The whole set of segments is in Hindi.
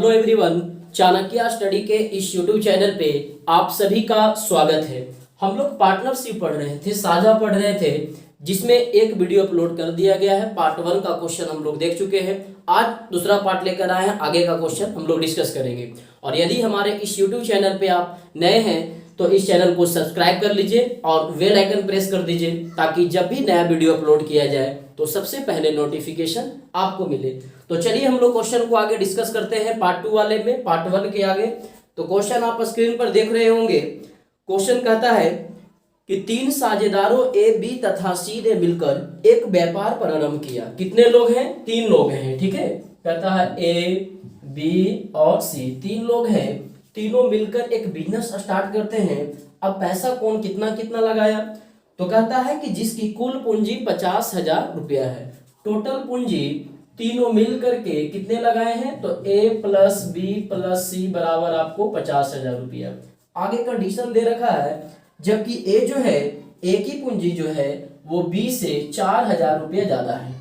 हेलो एवरीवन, चाणक्य स्टडी के इस यूट्यूब चैनल पे आप सभी का स्वागत है। हम लोग पार्टनरशिप पढ़ रहे थे, साझा पढ़ रहे थे, जिसमें एक वीडियो अपलोड कर दिया गया है। पार्ट 1 का क्वेश्चन हम लोग देख चुके हैं। आज दूसरा पार्ट लेकर आए हैं, आगे का क्वेश्चन हम लोग डिस्कस करेंगे। और यदि हमारे इस यूट्यूब चैनल पे आप नए हैं तो इस चैनल को सब्सक्राइब कर लीजिए और बेल आइकन प्रेस कर दीजिए, ताकि जब भी नया वीडियो अपलोड किया जाए तो सबसे पहले नोटिफिकेशन आपको मिले। तो चलिए हम लोग क्वेश्चन को आगे डिस्कस करते हैं। पार्ट 2 वाले में, पार्ट 1 के आगे। तो क्वेश्चन आप स्क्रीन पर देख रहे होंगे। क्वेश्चन कहता है कि 3 साझेदारों ए, बी तथा सी ने मिलकर एक व्यापार प्रारंभ किया। कितने लोग हैं? 3 लोग हैं। ठीक है, कहता है ए, बी और सी, 3 लोग हैं। तीनों मिलकर एक बिजनेस स्टार्ट करते हैं। अब पैसा कौन कितना कितना लगाया? तो कहता है कि जिसकी कुल पूंजी 50,000 रुपया है। टोटल पूंजी तीनों मिल करके कितने लगाए हैं? तो ए प्लस बी प्लस सी बराबर आपको 50,000 रुपया। आगे कंडीशन दे रखा है, जबकि ए जो है, ए की पूंजी जो है वो बी से 4,000 रुपया ज्यादा है।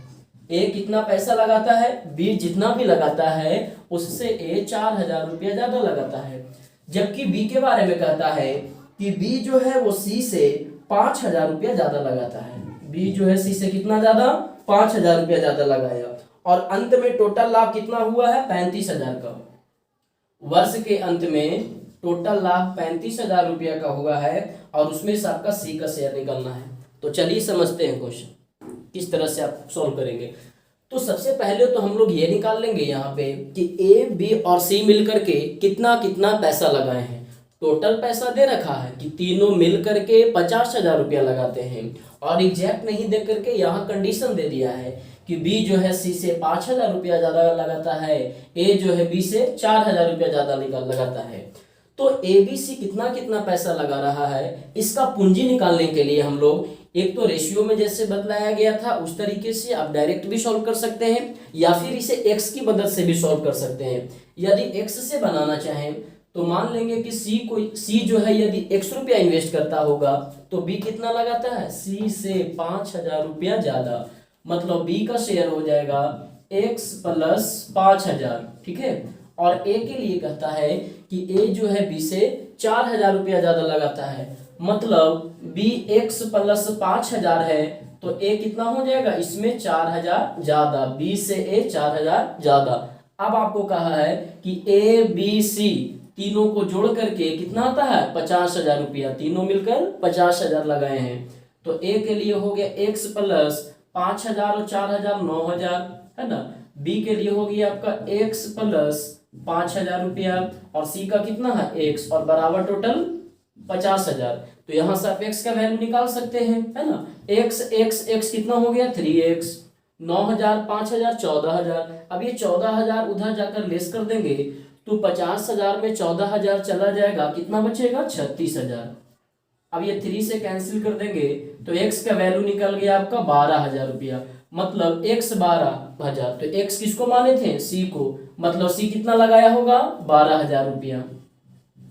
ए कितना पैसा लगाता है? बी जितना भी लगाता है उससे ए 4,000 रुपया ज्यादा लगाता है। जबकि बी के बारे में कहता है कि बी जो है वो सी से 5,000 रुपया ज्यादा लगाता है। बी जो है सी से कितना ज्यादा? 5,000 रुपया ज्यादा लगाया। और अंत में टोटल लाभ कितना हुआ है? 35,000 का। वर्ष के अंत में टोटल लाभ 35,000 रुपया का हुआ है और उसमें से आपका सी का शेयर निकलना है। तो चलिए समझते हैं क्वेश्चन किस तरह से आप सॉल्व करेंगे। तो सबसे पहले तो हम लोग ये निकाल लेंगे यहाँ पे कि ए, बी और सी मिलकर के कितना कितना पैसा लगाए हैं। टोटल पैसा दे रखा है कि तीनों मिलकर के 50,000 रुपया लगाते हैं, और एग्जैक्ट नहीं दे करके यहाँ कंडीशन दे दिया है कि बी जो है सी से 5,000 रुपया ज्यादा लगाता है, ए जो है बी से 4,000 रुपया ज्यादा लगाता है। तो ए बी सी कितना कितना पैसा लगा रहा है, इसका पूंजी निकालने के लिए हम लोग एक तो रेशियो में जैसे बतलाया गया था उस तरीके से आप डायरेक्ट भी सॉल्व कर सकते हैं, या फिर इसे एक्स की मदद से भी सॉल्व कर सकते हैं। यदि एक्स से बनाना चाहें तो मान लेंगे कि सी जो है यदि x रुपया इन्वेस्ट करता होगा तो बी कितना लगाता है? सी से 5,000 रुपया ज्यादा। मतलब बी का शेयर हो जाएगा x प्लस 5,000। ठीक है, और ए के लिए कहता है कि ए जो है बी से 4,000 रुपया ज्यादा लगाता है। मतलब बी x प्लस 5,000 है तो ए कितना हो जाएगा? इसमें 4,000 ज्यादा, बी से ए 4,000 ज्यादा। अब आपको कहा है कि ए बी सी तीनों को जोड़ करके कितना आता है? 50,000 रुपया। तीनों मिलकर 50,000 लगाए हैं। तो ए के लिए हो गया x प्लस 5,000 और 4,000 9,000, है ना। बी के लिए हो गया आपका x प्लस 5,000 रुपया और सी का कितना है? x, और बराबर टोटल 50,000। तो यहां से आप x का वैल्यू निकाल सकते हैं, है ना। x कितना हो गया? 3x। 9,000 5,000 14,000। अब ये 14,000 उधर जाकर लेस कर देंगे तो 50,000 में 14,000 चला जाएगा, कितना बचेगा? 36,000। अब ये 3 से कैंसिल कर देंगे तो x का वैल्यू निकल गया आपका 12,000 रुपया। मतलब x 12,000। तो x किसको माने थे? c को। मतलब c कितना लगाया होगा? 12,000 रुपया।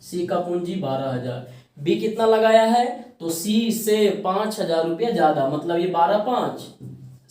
c का पूंजी 12,000। b कितना लगाया है? तो c से 5,000 रुपया ज्यादा। मतलब ये 12 5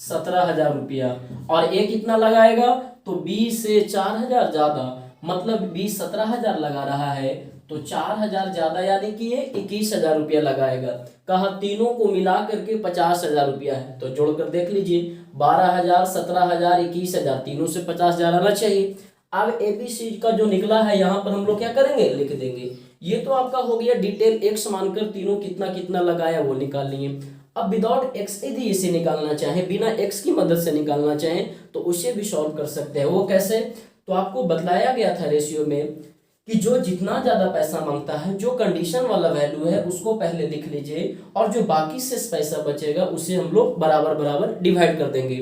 17,000 रुपया। और a कितना लगाएगा? तो b से 4,000 ज्यादा। मतलब b 17,000 लगा रहा है तो 4,000 ज्यादा, यानी कि ये 21,000 रुपया लगाएगा। कहा तीनों को मिला करके 50,000 रुपया है। तो जोड़कर देख लीजिए, 12,000 17,000 21,000, तीनों से 50,000 आना चाहिए। अब एबीसी का जो निकला है यहाँ पर हम लोग क्या करेंगे? लिख देंगे। ये तो आपका हो गया डिटेल एक्स मानकर तीनों कितना कितना लगाया वो निकाल लिए। अब विदाउट एक्स यदि इसे निकालना चाहे, बिना एक्स की मदद से निकालना चाहे तो उसे भी सॉल्व कर सकते हैं। वो कैसे? तो आपको बतलाया गया था रेशियो में कि जो जितना ज्यादा पैसा मांगता है, जो कंडीशन वाला वैल्यू है उसको पहले लिख लीजिए, और जो बाकी से पैसा बचेगा उसे हम लोग बराबर बराबर डिवाइड कर देंगे।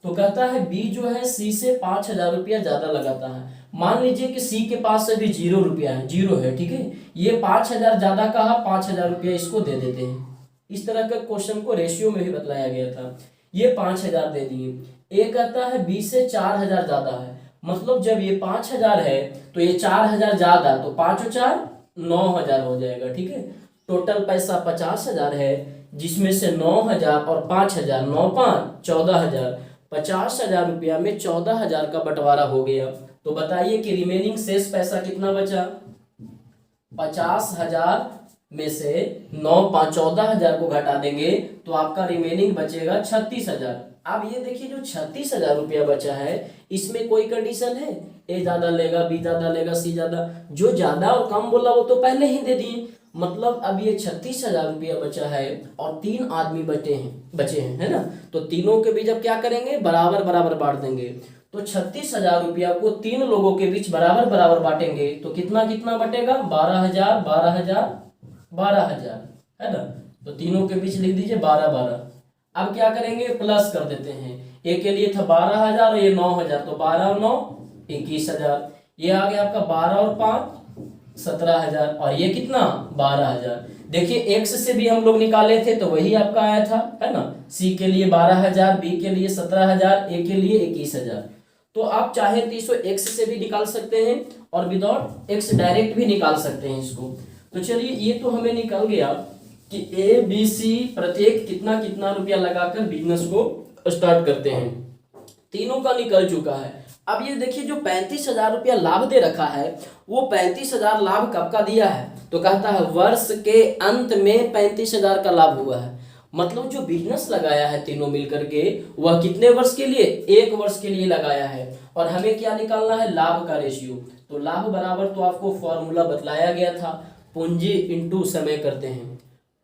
तो कहता है बी जो है सी से 5,000 रुपया ज्यादा लगाता है। मान लीजिए कि सी के पास अभी 0 रुपया है, 0 है। ठीक है, ये 5,000 ज्यादा कहा, 5,000 रुपया इसको दे देते हैं। इस तरह का क्वेश्चन को रेशियो में भी बताया गया था। ये 5,000 दे दिए। ए कहता है बी से 4,000 ज्यादा है। मतलब जब ये 5,000 है तो ये 4,000 ज्यादा, तो 5 और 4 9,000 हो जाएगा। ठीक है, टोटल पैसा 50,000 है, जिसमें से 9,000 और 5,000 9 5 14,000, 50,000 रुपया में 14,000 का बंटवारा हो गया। तो बताइए कि रिमेनिंग शेष पैसा कितना बचा। 50,000 में से 9 5 14,000 को घटा देंगे तो आपका रिमेनिंग बचेगा 36,000। अब ये देखिए जो 36,000 रुपया बचा है इसमें कोई कंडीशन है, ए ज्यादा लेगा, बी ज्यादा लेगा, सी ज्यादा, जो ज्यादा और कम बोला वो तो पहले ही दे दिए। मतलब अब ये 36,000 रुपया बचा है और 3 आदमी बचे हैं, है ना। तो तीनों के बीच अब क्या करेंगे, बराबर बराबर बांट देंगे। तो 36,000 रुपया को 3 लोगों के बीच बराबर बराबर बांटेंगे तो कितना कितना बटेगा, 12,000 12,000 12,000, है ना। तो तीनों के बीच लिख दीजिए 12 12। अब क्या करेंगे, प्लस कर देते हैं। ए के लिए था 12,000 और ये 9,000, तो 12 और 9 21,000। ये आ गया आपका 12 और 5 17,000 और ये कितना 12,000। देखिए एक्स से भी हम लोग निकाले थे तो वही आपका आया था, है ना। सी के लिए 12,000, बी के लिए 17,000, ए के लिए 21,000। तो आप चाहे तो इसको एक्स से भी निकाल सकते हैं और विदाउट एक्स डायरेक्ट भी निकाल सकते हैं इसको। तो चलिए ये तो हमें निकल गया कि ए बी सी प्रत्येक कितना कितना रुपया लगाकर बिजनेस को स्टार्ट करते हैं। तीनों का निकल चुका है। अब ये देखिए जो 35,000 रुपया लाभ दे रखा है वो 35,000 लाभ कब का दिया है, तो कहता है वर्ष के अंत में 35,000 का लाभ हुआ है। मतलब जो बिजनेस लगाया है तीनों मिलकर के वह कितने वर्ष के लिए, 1 वर्ष के लिए लगाया है। और हमें क्या निकालना है, लाभ का रेशियो। तो लाभ बराबर तो आपको फॉर्मूला बतलाया गया था, पूंजी इंटू समय करते हैं।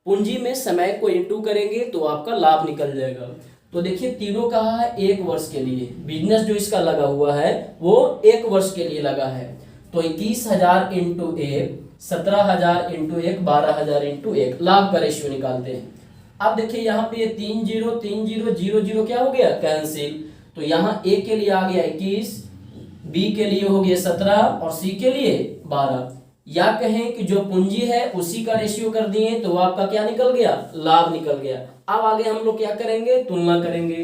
पूंजी में समय को इंटू करेंगे तो आपका लाभ निकल जाएगा। तो देखिए तीनों कहा है 1 वर्ष के लिए, बिजनेस जो इसका लगा हुआ है वो 1 वर्ष के लिए लगा है। तो 21,000 इंटू 1 17,000 इंटू 1 12,000 इंटू 1, लाभ का रेशियो निकालते हैं। अब देखिए यहाँ पे 3 0 3 0 0 0 क्या हो गया, कैंसिल। तो यहाँ ए के लिए आ गया 21, बी के लिए हो गया 17 और सी के लिए 12। या कहें कि जो पूंजी है उसी का रेशियो कर दिए तो आपका क्या निकल गया, लाभ निकल गया। अब आगे हम लोग क्या करेंगे, तुलना करेंगे।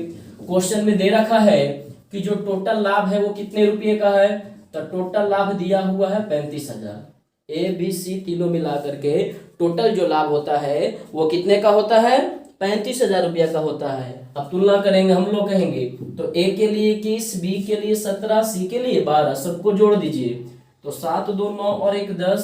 क्वेश्चन में दे रखा है कि जो टोटल लाभ है वो कितने रुपये का है, तो टोटल लाभ दिया हुआ है 35,000। ए बी सी तीनों मिला करके टोटल जो लाभ होता है वो कितने का होता है, 35,000 रुपया का होता है। अब तुलना करेंगे, हम लोग कहेंगे तो ए के लिए 21, बी के लिए 17, सी के लिए 12, सबको जोड़ दीजिए। तो 7 2 9 और 1 10,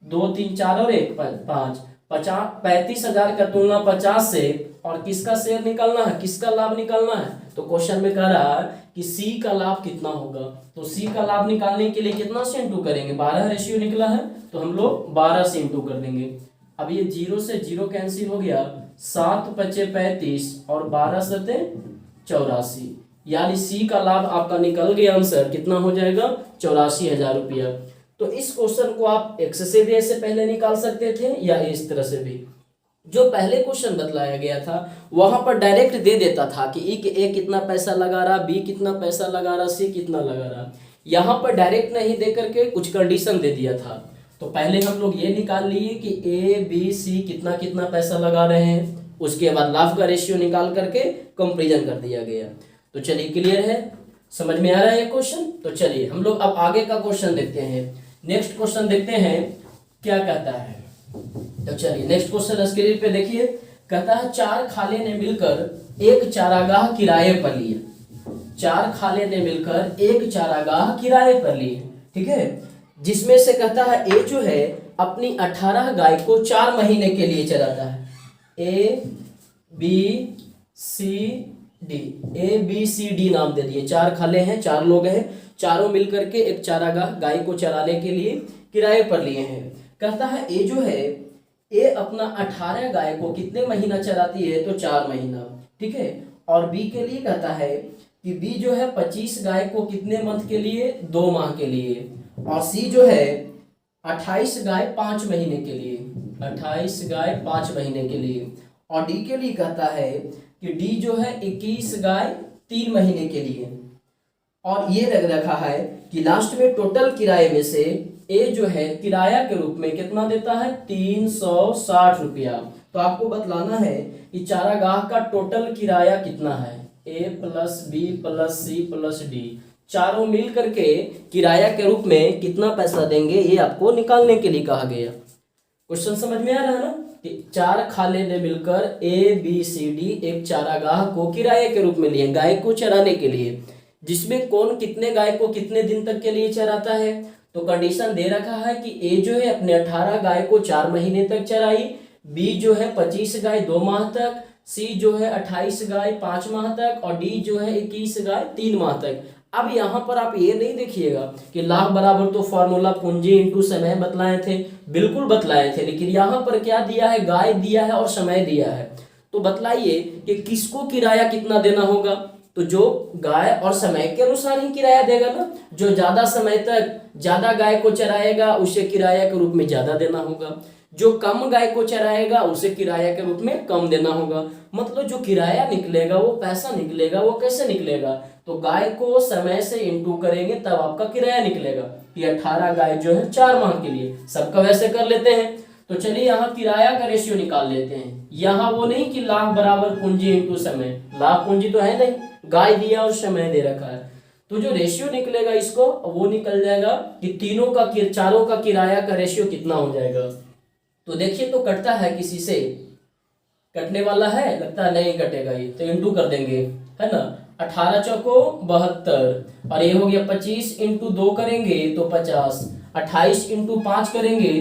2 3 4 और 1 5, 35,000 का तुलना 50 से, और किसका शेयर निकालना है, किसका लाभ निकालना है। तो क्वेश्चन में कह रहा है कि सी का लाभ कितना होगा। तो सी का लाभ निकालने के लिए कितना से इंटू करेंगे, 12 रेशियो निकला है तो हम लोग 12 से इंटू कर देंगे। अब ये 0 से 0 कैंसिल हो गया, 7 5 35 और 12 सते 84, यानी सी का लाभ आपका निकल गया आंसर कितना हो जाएगा, 84,000 रुपया। तो इस क्वेश्चन को आप एक्स से भी ऐसे पहले निकाल सकते थे या इस तरह से भी। जो पहले क्वेश्चन बतलाया गया था वहां पर डायरेक्ट दे देता था कि ए कितना पैसा लगा रहा, बी कितना पैसा लगा रहा, सी कितना लगा रहा। यहाँ पर डायरेक्ट नहीं दे करके कुछ कंडीशन दे दिया था। तो पहले हम लोग ये निकाल लिए कि ए बी सी कितना कितना पैसा लगा रहे हैं, उसके बाद लाभ का रेशियो निकाल करके कंपेरिजन कर दिया गया। तो चलिए क्लियर है, समझ में आ रहा है ये क्वेश्चन। तो चलिए हम लोग अब आगे का क्वेश्चन देखते हैं। नेक्स्ट क्वेश्चन देखते हैं क्या कहता है। तो चलिए नेक्स्ट क्वेश्चन स्क्रीन पे देखिए, कहता है 4 खाले ने मिलकर एक चारागाह किराए पर लिए। 4 खाले ने मिलकर एक चारागाह किराए पर लिए, ठीक है। जिसमें से कहता है ए जो है अपनी 18 गाय को 4 महीने के लिए चराता है। A B C D, A B C D नाम दे दिए। 4 खाले हैं, 4 लोग हैं, चारों मिलकर के एक चारागाह गाय को चराने के लिए किराए पर लिए हैं। कहता है ए जो है, ए अपना 18 गाय को कितने महीना चराती है, तो 4 महीना, ठीक है। और बी के लिए कहता है कि बी जो है 25 गाय को कितने मंथ के लिए, 2 माह के लिए। और सी जो है 28 गाय 5 महीने के लिए, 28 गाय 5 महीने के लिए। और डी के लिए कहता है कि डी जो है 21 गाय 3 महीने के लिए। और ये लग रखा है कि लास्ट में टोटल किराए में से ए जो है किराया के रूप में कितना देता है, 360 रुपया। तो आपको बतलाना है कि चारागाह का टोटल किराया कितना है, A plus B plus C plus D, चारों मिल करके किराया के रूप में कितना पैसा देंगे ये आपको निकालने के लिए कहा गया। क्वेश्चन समझ में आ रहा है ना, कि 4 खाले ने मिलकर ए बी सी डी एक चारागाह को किराए के रूप में लिए, गाय को चराने के लिए, जिसमें कौन कितने गाय को कितने दिन तक के लिए चराता है। तो कंडीशन दे रखा है कि ए जो है अपने 18 गाय को 4 महीने तक चराई, बी जो है 25 गाय 2 माह तक, सी जो है 28 गाय 5 माह तक और डी जो है 21 गाय 3 माह तक। अब यहाँ पर आप ये नहीं देखिएगा कि लाभ बराबर तो फॉर्मूला पूंजी इंटू समय बतलाए थे, बिल्कुल बतलाए थे, लेकिन यहाँ पर क्या दिया है, गाय दिया है और समय दिया है। तो बतलाइए कि किसको किराया कितना देना होगा। तो जो गाय और समय के अनुसार ही किराया देगा ना, जो ज्यादा समय तक ज्यादा गाय को चराएगा उसे किराया के रूप में ज्यादा देना होगा, जो कम गाय को चराएगा उसे किराया के रूप में कम देना होगा। मतलब जो किराया निकलेगा वो पैसा निकलेगा, वो कैसे निकलेगा, तो गाय को समय से इंटू करेंगे तब आपका किराया निकलेगा। कि 18 गाय जो है 4 माह के लिए, सबका वैसे कर लेते हैं। तो चलिए यहाँ किराया का रेशियो निकाल लेते हैं। यहाँ वो नहीं कि लाभ बराबर पूंजी इंटू समय, लाभ पूंजी तो है नहीं, गाय दिया और समय दे रखा है। तो जो रेशियो निकलेगा इसको वो निकल जाएगा कि तीनों का चारों का किराया का रेशियो कितना हो जाएगा। तो देखिए तो कटता है, किसी से कटने वाला है, लगता है नहीं कटेगा ये, तो इंटू कर देंगे, है ना। 18 चौको 72 और ये हो गया 25 इंटू 2 करेंगे तो 50, 28 इंटू 5 करेंगे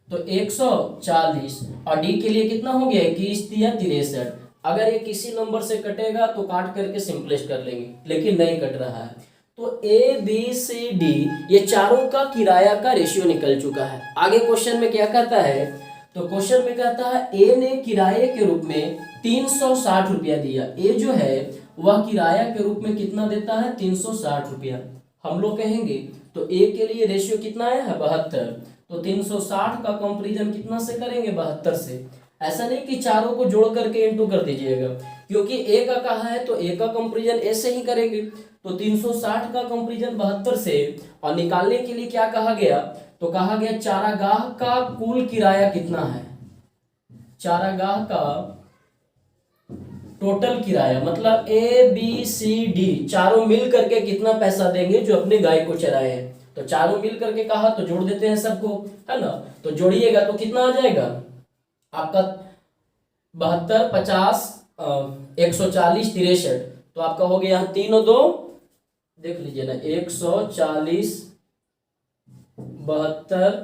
तो 140 और डी के लिए कितना हो गया 21 या 63। अगर ये किसी नंबर से कटेगा तो काट करके सिंपलेस्ट कर लेंगे, लेकिन नहीं कट रहा है। तो ए बी सी डी ये चारों का किराया का रेशियो निकल चुका है। आगे क्वेश्चन में क्या कहता है, तो क्वेश्चन में कहता है ए ने किराए के रूप में 360 रुपया दिया। ए जो है वह किराया के रूप में कितना देता है 360 रुपया। हम लोग कहेंगे तो ए के लिए रेशियो कितना आया है 72, तो 360 का कंपैरिजन कितना से करेंगे 72 से। ऐसा नहीं कि चारों को जोड़ करके इंटू कर दीजिएगा, क्योंकि ए का कहा है तो ए का कंपैरिजन ए से ही करेंगे। तो 360 का कंपैरिजन 72 से, और निकालने के लिए क्या कहा गया, तो कहा गया चारागाह का कुल किराया कितना है, चारागाह का टोटल किराया, मतलब ए बी सी डी चारों मिल करके कितना पैसा देंगे जो अपने गाय को चराए हैं। तो चारों मिल करके कहा तो जोड़ देते हैं सबको, है ना। तो जोड़िएगा तो कितना आ जाएगा आपका 72 50 140 63। तो आपका हो गया 3 और 2 देख लीजिए ना, 140 72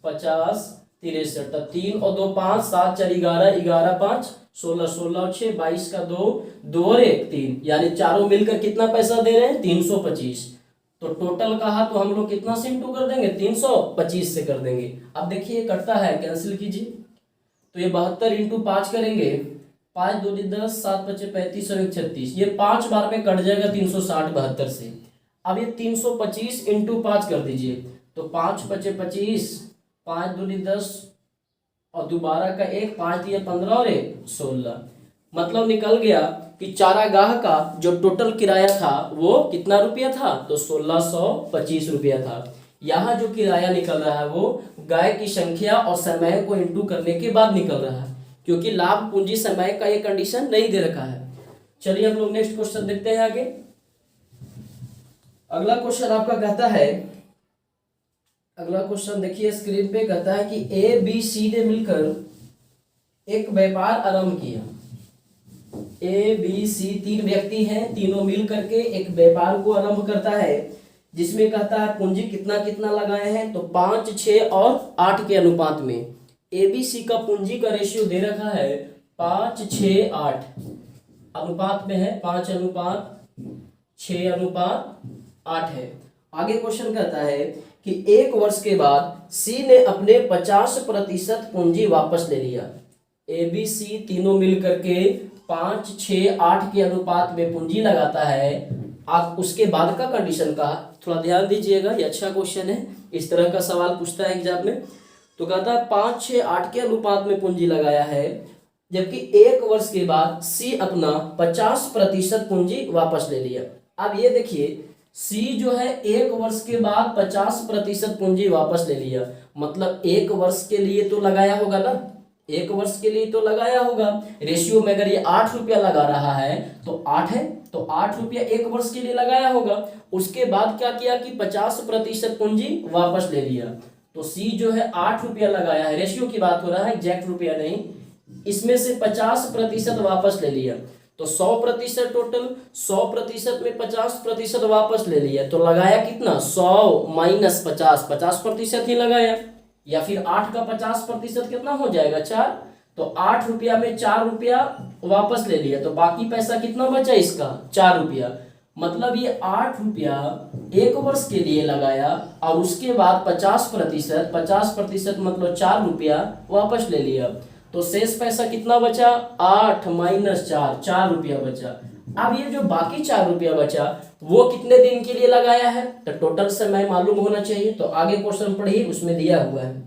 50 63। तो 3 और 2 5 7 4 11 11 5 16 16 और 6 22 का 2 2 और 1 3, यानी चारों मिलकर कितना पैसा दे रहे हैं 325। तो टोटल कहा तो हम लोग कितना से इंटू कर देंगे 325 से कर देंगे। अब देखिए कटता है, कैंसिल कीजिए। तो ये 72 इंटू 5 करेंगे, 5 2 10 7 5 35 और 1 36, ये 5 बार में कट जाएगा 360 72 से। अब ये 325 इंटू 5 कर दीजिए, तो 5 5 25 5 2 10 और दोबारा का 1 5 दिया 15 और 1 16। मतलब निकल गया कि चारागाह का जो टोटल किराया था वो कितना रुपया था, तो 1625 रुपया था। यहाँ जो किराया निकल रहा है वो गाय की संख्या और समय को इंटू करने के बाद निकल रहा है, क्योंकि लाभ पूंजी समय का ये कंडीशन नहीं दे रखा है। चलिए हम लोग नेक्स्ट क्वेश्चन देखते हैं आगे। अगला क्वेश्चन आपका कहता है, अगला क्वेश्चन देखिए स्क्रीन पे, कहता है कि ए बी सी ने मिलकर एक व्यापार आरंभ किया। ए बी सी 3 व्यक्ति हैं, तीनों मिल करके एक व्यापार को आरंभ करता है, जिसमें कहता है पूंजी कितना कितना लगाए हैं, तो 5 6 और 8 के अनुपात में। ए बी सी का पूंजी का रेशियो दे रखा है 5 6 8 अनुपात में है, 5 अनुपात 6 अनुपात 8 है। आगे क्वेश्चन कहता है कि 1 वर्ष के बाद सी ने अपने 50% पूंजी वापस ले लिया। ए बी सी तीनों मिल करके 5 6 8 के अनुपात में पूंजी लगाता है। आप उसके बाद का कंडीशन का थोड़ा ध्यान दीजिएगा, ये अच्छा क्वेश्चन है, इस तरह का सवाल पूछता है एग्जाम में। तो कहता है 5 6 8 के अनुपात में पूंजी लगाया है, जबकि 1 वर्ष के बाद सी अपना 50% पूंजी वापस ले लिया। अब ये देखिए सी जो है 1 वर्ष के बाद 50% पूंजी वापस ले लिया, मतलब 1 वर्ष के लिए तो लगाया होगा ना, 1 वर्ष के लिए तो लगाया होगा। रेशियो में अगर ये 8 रुपया लगा रहा है तो 8 है, तो 8 रुपया 1 वर्ष के लिए लगाया होगा। उसके बाद क्या किया कि 50% पूंजी वापस ले लिया। तो सी जो है 8 रुपया लगाया है, रेशियो की बात हो रहा है, एग्जैक्ट रुपया नहीं, इसमें से 50% वापस ले लिया। तो 100% टोटल, 100% में 50% वापस ले लिया, तो लगाया कितना 100 माइनस 50, 50% ही लगाया। या फिर 8 का 50% कितना हो जाएगा 4, तो 8 रुपया में 4 रुपया वापस ले लिया, तो बाकी पैसा कितना बचा इसका 4 रुपया। मतलब ये 8 रुपया 1 वर्ष के लिए लगाया और उसके बाद 50% मतलब 4 रुपया वापस ले लिया, तो शेष पैसा कितना बचा 8 माइनस 4, 4 रुपया बचा। अब ये जो बाकी 4 रुपया बचा वो कितने दिन के लिए लगाया है, तो टोटल समय मालूम होना चाहिए। तो आगे क्वेश्चन पढ़िए, उसमें दिया हुआ है।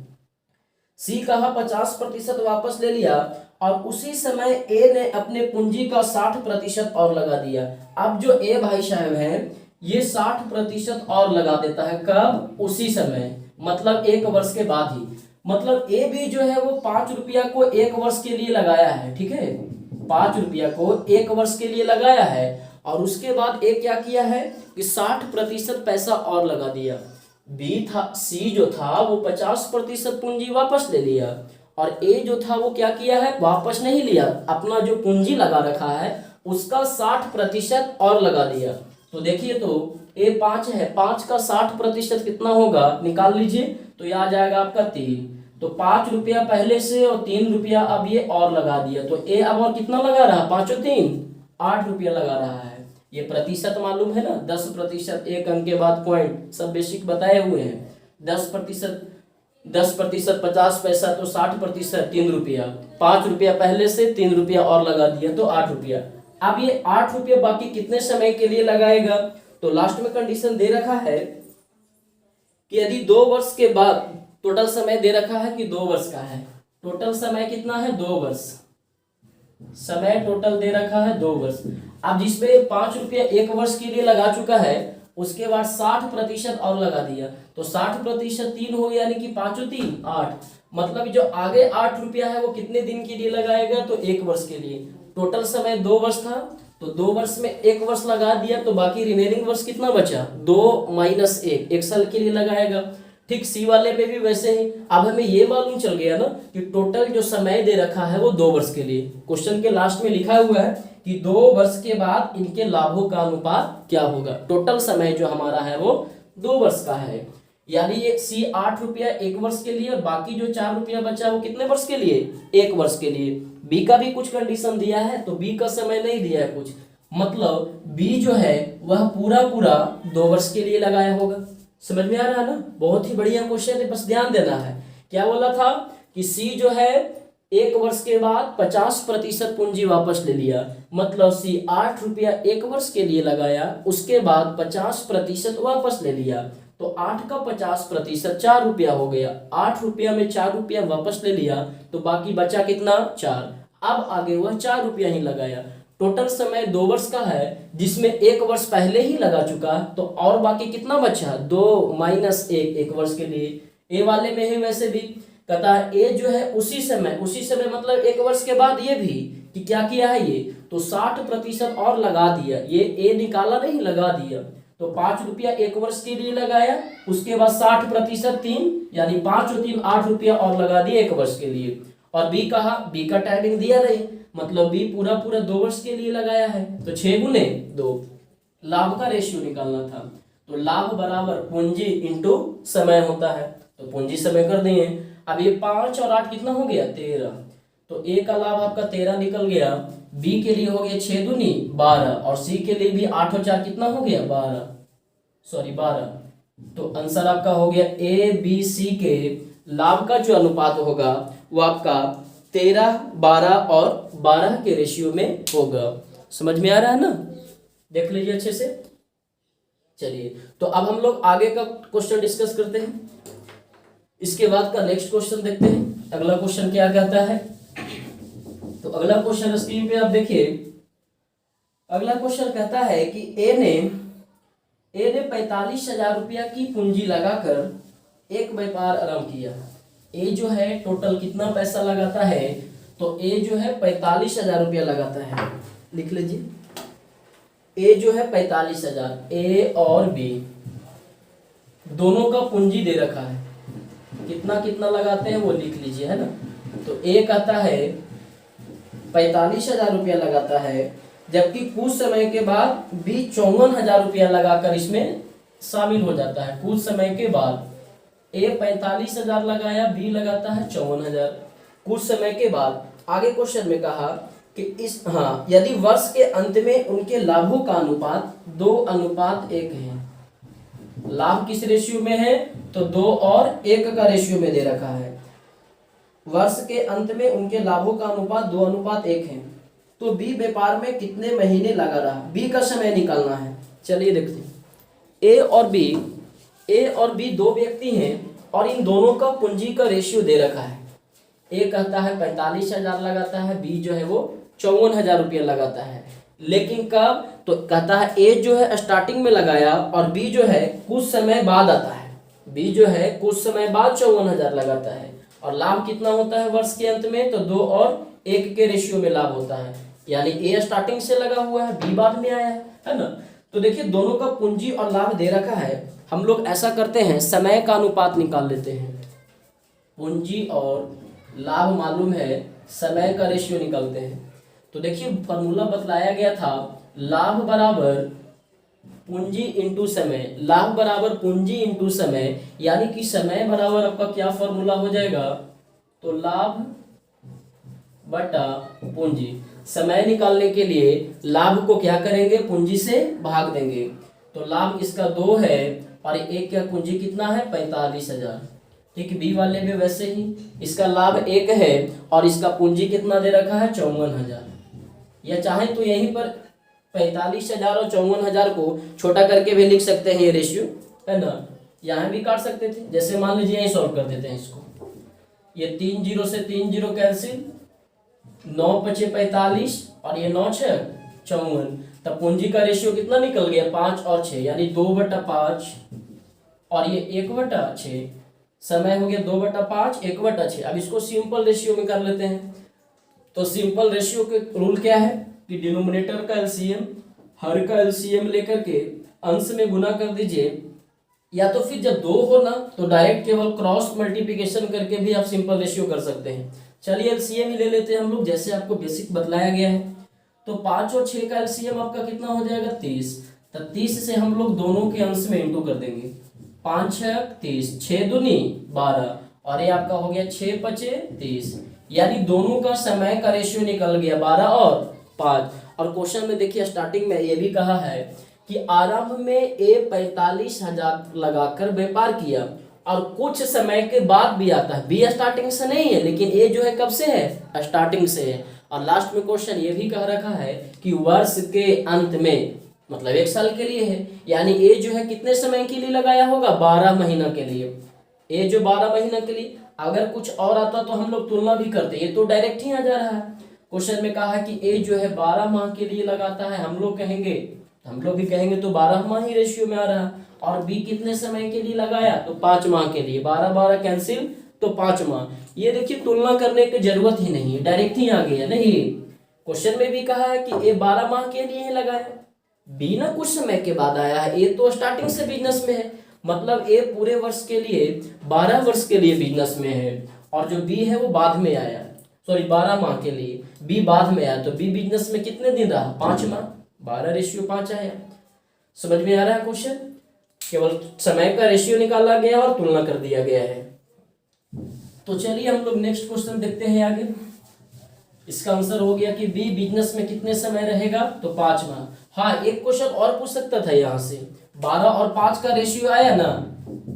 सी कहा 50% वापस ले लिया और उसी समय ए ने अपने पूंजी का 60% और लगा दिया। अब जो ए भाई साहब है ये 60% और लगा देता है, कब, उसी समय, मतलब 1 वर्ष के बाद ही। मतलब ए भी जो है वो 5 रुपया को 1 वर्ष के लिए लगाया है, ठीक है, 5 रुपया को 1 वर्ष के लिए लगाया है और उसके बाद ए क्या किया है कि 60% पैसा और लगा दिया। बी था, सी जो था वो 50% पूंजी वापस ले लिया और ए जो था वो क्या किया है, वापस नहीं लिया, अपना जो पूंजी लगा रखा है उसका 60% और लगा दिया। तो देखिए, तो ए 5 है, 5 का 60% कितना होगा, निकाल लीजिए, तो ये आ जाएगा आपका 3। तो 5 रुपया पहले से और 3 रुपया अब ये और लगा दिया, तो ए अब और कितना लगा रहा, 5 और 3 8 रुपया लगा रहा है। ये प्रतिशत मालूम है ना, 10%, एक अंक के बाद पॉइंट, सब बेसिक बताए हुए हैं। 10%, 50 पैसा, तो 60% 3 रुपया, 5 रुपया पहले से 3 रुपया और लगा दिया, तो 8 रुपया। अब ये 8 रुपया बाकी कितने समय के लिए लगाएगा, तो लास्ट में कंडीशन दे रखा है कि यदि 2 वर्ष के बाद, टोटल समय दे रखा है कि 2 वर्ष का है, टोटल समय कितना है 2 वर्ष, समय टोटल दे रखा है 2 वर्ष। अब जिसमें 5 रुपया 1 वर्ष के लिए लगा चुका है उसके बाद 60% और लगा दिया, तो 60% 3 हो गया, यानी कि 5 और 3 8, मतलब जो आगे 8 रुपया है वो कितने दिन के लिए लगाएगा, तो 1 वर्ष के लिए। टोटल समय 2 वर्ष था, तो 2 वर्ष में 1 वर्ष लगा दिया, तो बाकी रिमेनिंग वर्ष कितना बचा, 2 माइनस 1, 1 साल के लिए लगाएगा। ठीक सी वाले पे भी वैसे ही। अब हमें ये मालूम चल गया ना कि टोटल जो समय दे रखा है वो 2 वर्ष के लिए। क्वेश्चन के लास्ट में लिखा हुआ है कि 2 वर्ष के बाद इनके लाभों का अनुपात क्या होगा। टोटल समय जो हमारा है वो 2 वर्ष का है, यानी ये सी 8 रुपया 1 वर्ष के लिए और बाकी जो 4 रुपया बचा वो कितने वर्ष के लिए, 1 वर्ष के लिए। बी का भी कुछ कंडीशन दिया है, तो बी का समय नहीं दिया है कुछ, मतलब बी जो है वह पूरा 2 वर्ष के लिए लगाया होगा। समझ में आ रहा है ना, बहुत ही बढ़िया क्वेश्चन है, बस ध्यान देना है। क्या बोला था कि सी जो है 1 वर्ष के बाद 50% पूंजी वापस ले लिया, मतलब सी 8 रुपया 1 वर्ष के लिए लगाया, उसके बाद 50% वापस ले लिया, तो 8 का 50% 4 रुपया हो गया, 8 रुपया में 4 रुपया वापस ले लिया, तो बाकी बचा कितना 4। अब आगे वह 4 रुपया ही लगाया। टोटल समय 2 वर्ष का है जिसमें 1 वर्ष पहले ही लगा चुका, तो और बाकी कितना बचा 2 माइनस 1, 1 वर्ष के लिए। ए वाले में ही वैसे भी कहता है ए जो है उसी समय मतलब 1 वर्ष के बाद ये भी कि क्या किया है ये, तो 60% और लगा दिया, ये ए निकाला नहीं लगा दिया, तो 5 रुपया 1 वर्ष के लिए लगाया, उसके बाद 60% 3, यानी 5 और 3 8 रुपया और लगा दिया 1 वर्ष के लिए। और बी कहा, बी का टाइमिंग दिया नहीं, मतलब बी पूरा 2 वर्ष के लिए लगाया है, तो 6 गुने 2 लाभ का रेशियो निकालना था, तो लाभ बराबर पूंजी इंटू समय होता है, तो पूंजी समय कर दिए। अब ये 5 और 8 कितना हो गया 13, तो ए का लाभ आपका 13 निकल गया, बी के लिए हो गया 6 दूनी 12 और सी के लिए भी 8 और 4 कितना हो गया 12, तो आंसर आपका हो गया ए बी सी के लाभ का जो अनुपात होगा वो आपका 13, 12 और 12 के रेशियो में होगा। समझ में आ रहा है ना, देख लीजिए अच्छे से। चलिए, तो अब हम लोग आगे का क्वेश्चन डिस्कस करते हैं। इसके बाद का नेक्स्ट क्वेश्चन देखते हैं, अगला क्वेश्चन क्या कहता है। तो अगला क्वेश्चन स्क्रीन पे आप देखिए, अगला क्वेश्चन कहता है कि ए ने 45,000 रुपया की पूंजी लगाकर एक व्यापार आरंभ किया। ए जो है टोटल कितना पैसा लगाता है, तो ए जो है 45,000 रुपया लगाता है, लिख लीजिए। ए जो है 45,000, ए और बी दोनों का पूंजी दे रखा है, कितना कितना लगाते हैं वो लिख लीजिए, है ना। तो ए कहता है 45,000 रुपया लगाता है जबकि कुछ समय के बाद बी 54,000 रुपया लगाकर इसमें शामिल हो जाता है। कुछ समय के बाद ए 45,000 लगाया, बी लगाता है 54,000। कुछ समय के बाद आगे क्वेश्चन में कहा कि यदि वर्ष के अंत में उनके लाभों का अनुपात 2:1 है। लाभ किस रेशियो में है? तो 2 और 1 का रेशियो में दे रखा है। वर्ष के अंत में उनके लाभों का अनुपात 2:1 है। तो बी व्यापार में कितने महीने लगा रहा? बी का समय निकालना है। चलिए देखते हैं। ए और बी दो व्यक्ति हैं और इन दोनों का पूंजी का रेशियो दे रखा है। ए कहता है 45,000 लगाता है, बी जो है वो 54,000 रुपया लगाता है। लेकिन कब? तो कहता है ए जो है स्टार्टिंग में लगाया और बी जो है कुछ समय बाद आता है। बी जो है कुछ समय बाद 54,000 लगाता है। और लाभ कितना होता है वर्ष के अंत में? तो 2 और 1 के रेशियो में लाभ होता है। यानी ए स्टार्टिंग से लगा हुआ है, बी बाद में आया है ना। तो देखिए दोनों का पूंजी और लाभ दे रखा है। हम लोग ऐसा करते हैं, समय का अनुपात निकाल लेते हैं। पूंजी और लाभ मालूम है, समय का रेशियो निकालते हैं। तो देखिए फॉर्मूला बतलाया गया था, लाभ बराबर पूंजी इंटू समय। लाभ बराबर पूंजी इंटू समय, यानी कि समय बराबर आपका क्या फॉर्मूला हो जाएगा? तो लाभ बटा पूंजी। समय निकालने के लिए लाभ को क्या करेंगे? पूंजी से भाग देंगे। तो लाभ इसका 2 है और एक का पूंजी कितना है? 45,000। ठीक, बी वाले में वैसे ही इसका लाभ 1 है और इसका पूंजी कितना दे रखा है? 54,000। या चाहे तो यहीं पर 45,000 और 54,000 को छोटा करके भी लिख सकते हैं, ये रेशियो है ना। यहाँ भी काट सकते थे, जैसे मान लीजिए यहीं सॉल्व कर देते हैं इसको। ये 3 0 से 3 0 कैंसिल, 9 5 45 और ये 9 6 54। तब पूंजी का रेशियो कितना निकल गया? 5 और 6, यानी 2/5 और ये 1/6। समय हो गया 2/5 1/6। अब इसको सिंपल रेशियो में कर लेते हैं। तो सिंपल रेशियो के रूल क्या है कि डिनोमिनेटर का एलसीएम, हर का एलसीएम लेकर के अंश में गुना कर दीजिए, या तो फिर जब 2 हो ना तो डायरेक्ट केवल क्रॉस मल्टीप्लिकेशन करके भी आप सिंपल रेशियो कर सकते हैं। चलिए एलसीएम ही ले लेते हैं हम लोग, जैसे आपको बेसिक बतलाया गया है। तो 5 और 6 का एलसीएम आपका कितना हो जाएगा? 30। तो 30 से हम लोग दोनों के अंश में इंटू कर देंगे। 5 6 30, 6 दूनी 12 और ये आपका हो गया 6 5 30। यानी दोनों का समय का रेशियो निकल गया 12 और 5। और क्वेश्चन में देखिए स्टार्टिंग में ये भी कहा है कि आरंभ में ए 45,000 लगाकर व्यापार किया और कुछ समय के बाद भी आता है। बी स्टार्टिंग से नहीं है, लेकिन ए जो है कब से है? स्टार्टिंग से है। और लास्ट में क्वेश्चन ये भी कह रखा है कि वर्ष के अंत में, मतलब 1 साल के लिए है। यानी ए जो है कितने समय के लिए लगाया होगा? 12 महीना के लिए। ए जो 12 महीना के लिए, अगर कुछ और आता तो हम लोग तुलना भी करते। ये तो डायरेक्ट ही आ जा रहा है। क्वेश्चन में कहा है कि ए जो है 12 माह के लिए लगाता है। हम लोग भी कहेंगे तो 12 माह ही रेशियो में आ रहा है। और बी कितने समय के लिए लगाया? तो 5 माह के लिए। 12 12 कैंसिल, तो 5 माह। ये देखिए तुलना करने की जरूरत ही नहीं है, डायरेक्ट ही आ गया। नहीं, क्वेश्चन में भी कहा है कि ए 12 माह के लिए ही लगाया, बी ना कुछ समय के बाद आया है। ए तो स्टार्टिंग से बिजनेस में है, मतलब ए पूरे वर्ष के लिए 12 वर्ष के लिए बिजनेस में है। और जो बी है वो बाद में आया, सॉरी 12 माह के लिए, बी बाद में आया। तो बी बिजनेस में कितने दिन रहा? 5 माह। 12 रेशियो 5 आया। समझ में आ रहा है क्वेश्चन? केवल समय का रेशियो निकाला गया और तुलना कर दिया गया है। तो चलिए हम लोग नेक्स्ट क्वेश्चन देखते हैं आगे। इसका आंसर हो गया कि बी बिजनेस में कितने समय रहेगा? तो 5 माह। हाँ, एक क्वेश्चन और पूछ सकता था यहाँ से, 12 और 5 का रेशियो आया ना।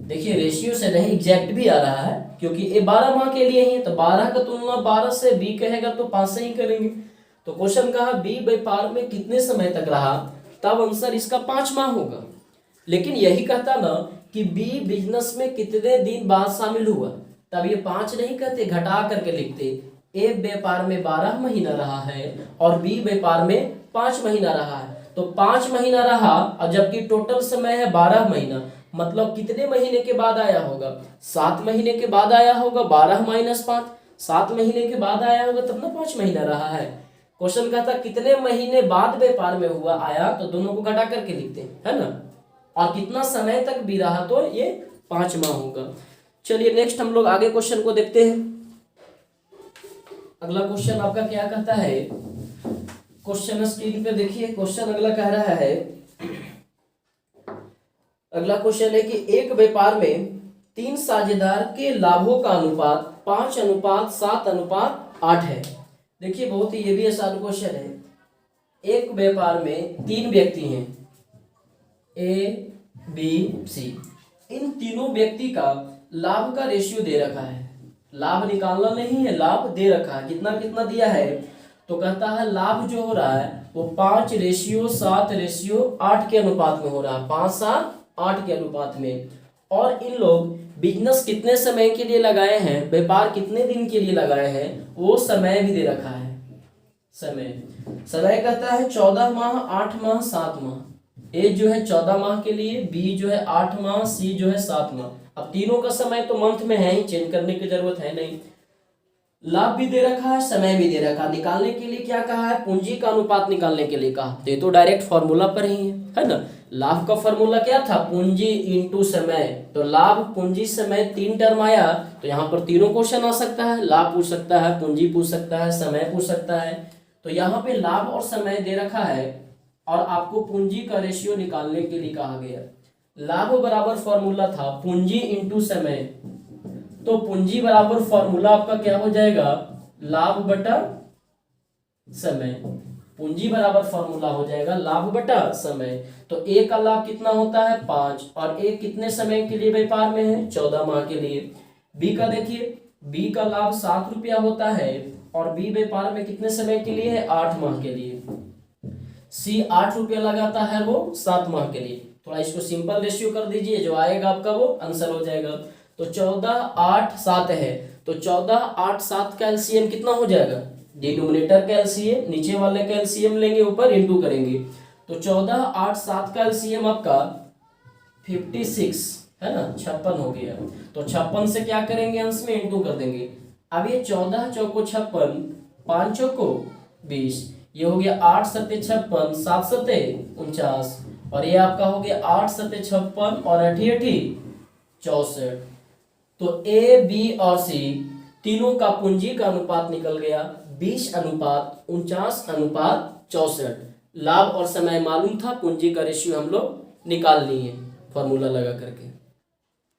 देखिए रेशियो से नहीं, एग्जैक्ट भी आ रहा है, क्योंकि ये 12 माह के लिए ही है। तो 12 का तुलना 12 से बी कहेगा तो 5 से ही करेंगे। तो क्वेश्चन कहा बी व्यापार में कितने समय तक रहा, तब आंसर इसका 5 माह होगा। लेकिन यही कहता ना कि बी बिजनेस में कितने दिन बाद शामिल हुआ, तब ये 5 नहीं कहते, घटा करके लिखते। ए व्यापार में 12 महीना रहा है और बी व्यापार में 5 महीना रहा है। तो 5 महीना रहा और जबकि टोटल समय है 12 महीना, मतलब कितने महीने के बाद आया होगा? 7 महीने के बाद आया होगा। 12 - 5, 7 महीने के बाद आया होगा, तब ना 5 महीना रहा है। क्वेश्चन कहता कितने महीने बाद व्यापार में हुआ आया, तो दोनों को घटा करके लिखते हैं, है ना। और कितना समय तक भी रहा, तो ये 5 माह होगा। चलिए नेक्स्ट हम लोग आगे क्वेश्चन को देखते हैं। अगला क्वेश्चन आपका क्या कहता है? क्वेश्चन स्क्रीन पे देखिए। क्वेश्चन अगला कह रहा है, अगला क्वेश्चन है कि एक व्यापार में 3 साझेदार के लाभों का अनुपात 5:7:8 है। देखिए बहुत ही ये भी आसान क्वेश्चन है। एक व्यापार में 3 व्यक्ति हैं, ए बी सी। इन तीनों व्यक्ति का लाभ का रेशियो दे रखा है। लाभ निकालना नहीं है, लाभ दे रखा है। कितना कितना दिया है, तो कहता है लाभ जो हो रहा है वो 5:7:8 के अनुपात में हो रहा है, 5:7:8 के अनुपात में। और इन लोग बिजनेस कितने समय के लिए लगाए हैं, व्यापार कितने दिन के लिए लगाए हैं, वो समय भी दे रखा है। समय कहता है 14 माह, 8 माह, 7 माह। ए जो है 14 माह के लिए, बी जो है 8 माह, सी जो है 7 माह। अब तीनों का समय तो मंथ में है ही, चेंज करने की जरूरत है नहीं। लाभ भी दे रखा है, समय भी दे रखा है। निकालने के लिए क्या कहा है, पूंजी का अनुपात निकालने के लिए कहा। तो ये तो डायरेक्ट फॉर्मूला पर ही है ना। लाभ का फॉर्मूला क्या था, पूंजी इंटू समय। तो लाभ, पूंजी, समय 3 टर्म आया, तो यहाँ पर तीनों क्वेश्चन आ सकता है। लाभ पूछ सकता है, पूंजी पूछ सकता है, समय पूछ सकता है। तो यहाँ पे लाभ और समय दे रखा है और आपको पूंजी का रेशियो निकालने के लिए कहा गया। लाभ बराबर फॉर्मूला था पूंजी इंटू समय, तो पूंजी बराबर फॉर्मूला आपका क्या हो जाएगा, लाभ बटा समय। पूंजी बराबर फॉर्मूला हो जाएगा लाभ बटा समय। तो ए का लाभ कितना होता है 5, और ए कितने समय के लिए व्यापार में है, 14 माह के लिए। बी का देखिए, बी का लाभ 7 रुपया होता है और बी व्यापार में कितने समय के लिए है, 8 माह के लिए। सी 8 रुपया लगाता है वो 7 माह के लिए। थोड़ा इसको सिंपल रेशियो कर दीजिए, जो आएगा आपका वो आंसर हो जाएगा। तो 14, 8, 7 है, तो 14, 8, 7 का एलसीएम कितना हो जाएगा, डिनोमिनेटर का एलसीएम, नीचे वाले का एलसीएम लेंगे, ऊपर इंटू करेंगे। तो 14, 8, 7 का एलसीएम आपका 56 है ना, 56 हो गया। तो 56 से क्या करेंगे, अंश में इंटू कर देंगे। अब ये 14 चौको 56, 5 चौको 20, ये हो गया 8 सत्ते 56, 7 सत्ते 49, और ये आपका हो गया 8 सत्ते 56 और 8 8 64। तो ए, बी और सी तीनों का पूंजी का अनुपात निकल गया 20:49:64। लाभ और समय मालूम था, पूंजी का रेशियो हम लोग निकाल लिए फॉर्मूला लगा करके।